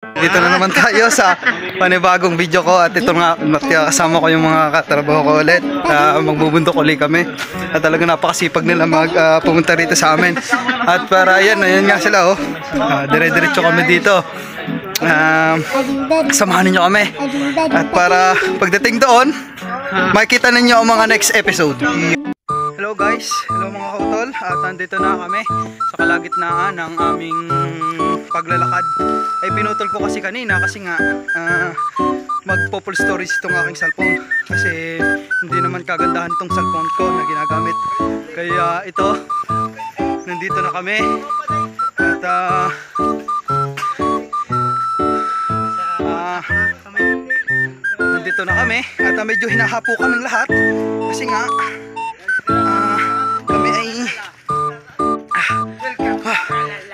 Dito na naman tayo sa panibagong video ko at ito nga kasama ko yung mga katrabaho ko ulit. Magbubundok ulit kami at talaga napakasipag nila pumunta rito sa amin. At para ayan nga sila dire-diretso kami dito. Samahan ninyo kami. At para pagdating doon, makikita ninyo ang mga next episode. Hello guys, hello mga kautol. At nandito na kami sa kalagitnaan ng aming paglalakad. Ay pinutol ko kasi kanina kasi nga magpo-full storage itong aking cellphone kasi hindi naman kagandahan itong cellphone ko na ginagamit. Kaya ito, nandito na kami at nandito na kami at medyo hinahapo kaming lahat kasi nga kami ay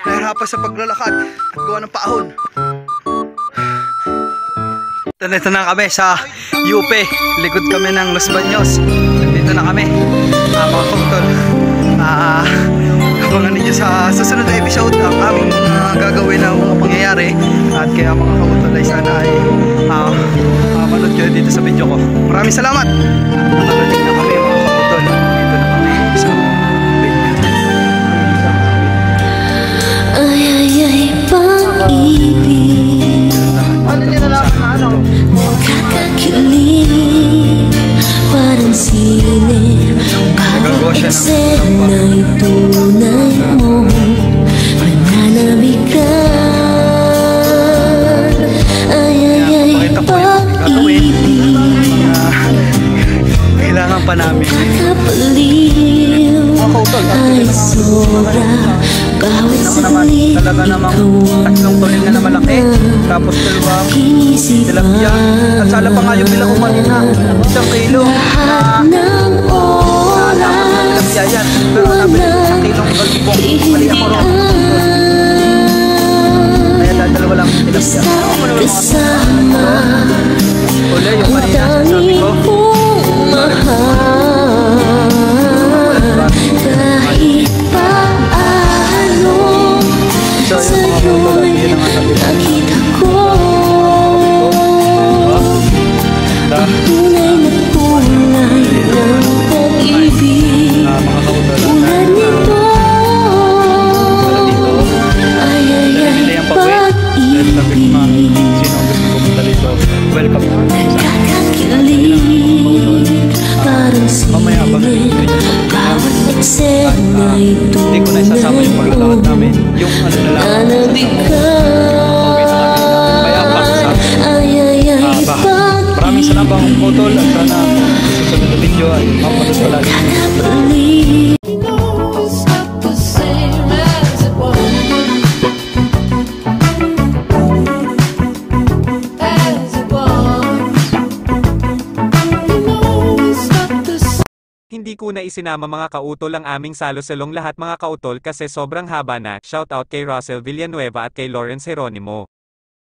nahirapan sa paglalakad at gawa ng paahon. Nandito na kami sa UP, likod kami ng Los Baños. Nandito na kami mga kautol. Abangan ninyo sa susunod na episode ang aming gagawin na mga pangyayari. At kaya mga kautol ay sana ay manood kayo dito sa video ko. Maraming salamat. Nakarating na kami mga kautol. Dito na kami sa pag-ibig nakakakilig parang sine bawat eksena'y tunay mo mananamikan. Ay pag-ibig kailangan pa namin nakakapaliw ay sobra bawat saglit talaga namang tatlong tulingan na malaki tapos dalawang tilapia at sala pa nga yung bilang ko kanina 1 kilo na tilapia yan pero sabi 1 kilong galibong mali ako ron kaya dalawa lang tilapia uli yung kanina sabi ko kahit paano sa'yo'y nakita ko ang tunay na kulay ng pag-ibig. Tulad nito ay pag-ibig nakakakilig parang sine bawat eksena'y hindi ko na isasama yung paglalakad namin yung ano na lang maraming salamat mga kautol at sana susunod na video ay mapanood palagi. Hindi ko na isinama mga kautol ang aming salo-salong lahat mga kautol kasi sobrang haba na. Shoutout kay Russell Villanueva at kay Lawrence Geronimo.